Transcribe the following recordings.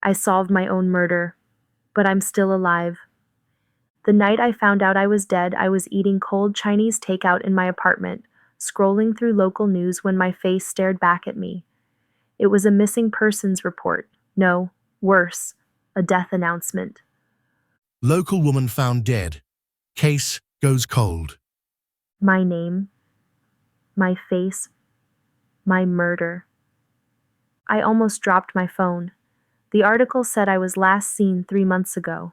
I solved my own murder, but I'm still alive. The night I found out I was dead, I was eating cold Chinese takeout in my apartment, scrolling through local news when my face stared back at me. It was a missing persons report. No, worse, a death announcement. Local woman found dead. Case goes cold. My name, my face, my murder. I almost dropped my phone. The article said I was last seen 3 months ago.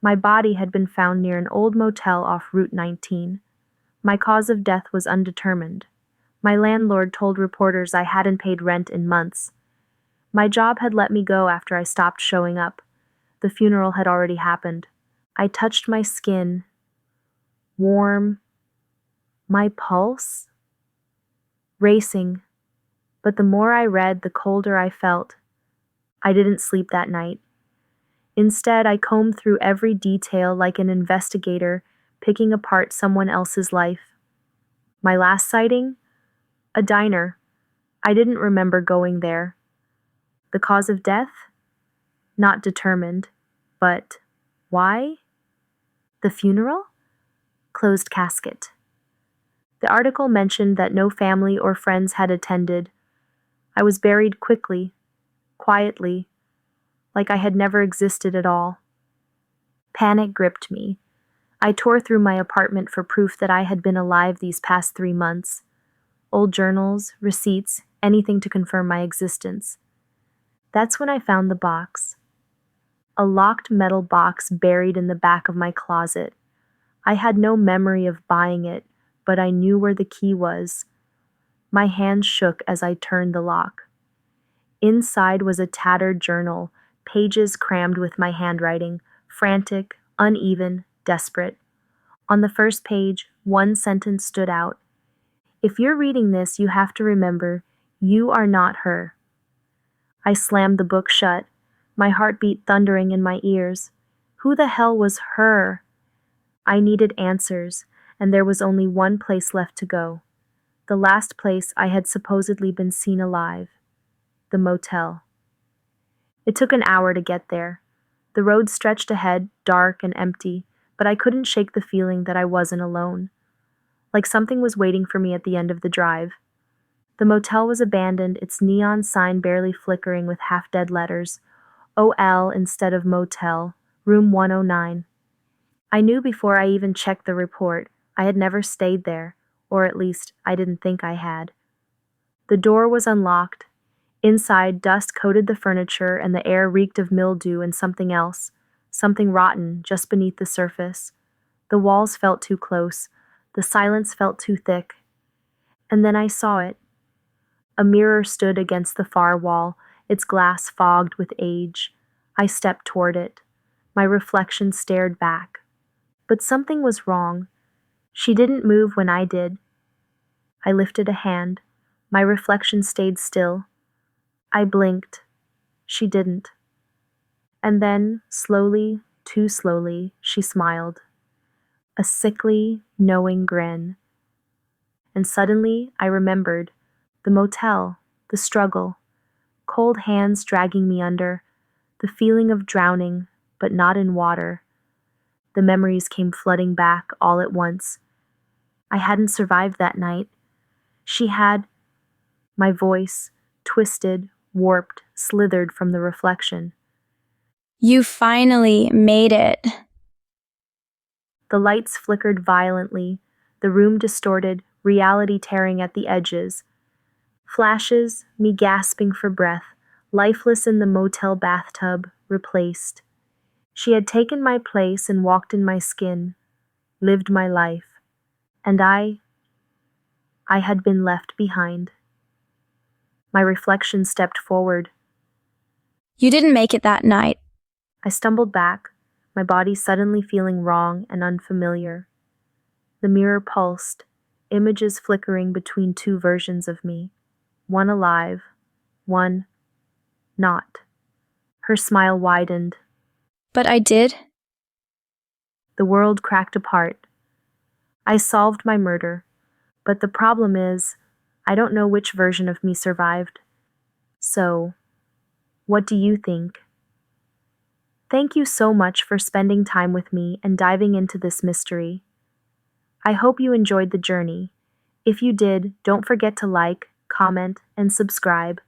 My body had been found near an old motel off Route 19. My cause of death was undetermined. My landlord told reporters I hadn't paid rent in months. My job had let me go after I stopped showing up. The funeral had already happened. I touched my skin. Warm. My pulse? Racing. But the more I read, the colder I felt. I didn't sleep that night. Instead, I combed through every detail like an investigator, picking apart someone else's life. My last sighting? A diner. I didn't remember going there. The cause of death? Not determined. But why? The funeral? Closed casket. The article mentioned that no family or friends had attended. I was buried quickly, quietly, like I had never existed at all. Panic gripped me. I tore through my apartment for proof that I had been alive these past 3 months. Old journals, receipts, anything to confirm my existence. That's when I found the box. A locked metal box buried in the back of my closet. I had no memory of buying it, but I knew where the key was. My hands shook as I turned the lock. Inside was a tattered journal, pages crammed with my handwriting, frantic, uneven, desperate. On the first page, one sentence stood out. If you're reading this, you have to remember, you are not her. I slammed the book shut, my heartbeat thundering in my ears. Who the hell was her? I needed answers, and there was only one place left to go. The last place I had supposedly been seen alive. The motel. It took an hour to get there. The road stretched ahead, dark and empty, but I couldn't shake the feeling that I wasn't alone. Like something was waiting for me at the end of the drive. The motel was abandoned, its neon sign barely flickering with half-dead letters. OL instead of motel, room 109. I knew before I even checked the report. I had never stayed there, or at least I didn't think I had. The door was unlocked. Inside, dust coated the furniture and the air reeked of mildew and something else, something rotten just beneath the surface. The walls felt too close. The silence felt too thick. And then I saw it. A mirror stood against the far wall, its glass fogged with age. I stepped toward it. My reflection stared back. But something was wrong. She didn't move when I did. I lifted a hand. My reflection stayed still. I blinked. She didn't. And then, slowly, too slowly, she smiled. A sickly, knowing grin. And suddenly, I remembered. The motel, the struggle, cold hands dragging me under, the feeling of drowning, but not in water. The memories came flooding back all at once. I hadn't survived that night. She had. My voice, twisted, warped, slithered from the reflection. You finally made it. The lights flickered violently, the room distorted, reality tearing at the edges. Flashes, me gasping for breath, lifeless in the motel bathtub, replaced. She had taken my place and walked in my skin, lived my life. And I had been left behind. My reflection stepped forward. You didn't make it that night. I stumbled back, my body suddenly feeling wrong and unfamiliar. The mirror pulsed, images flickering between two versions of me, one alive, one not. Her smile widened. But I did. The world cracked apart. I solved my murder, but the problem is, I don't know which version of me survived. So, what do you think? Thank you so much for spending time with me and diving into this mystery. I hope you enjoyed the journey. If you did, don't forget to like, comment, and subscribe.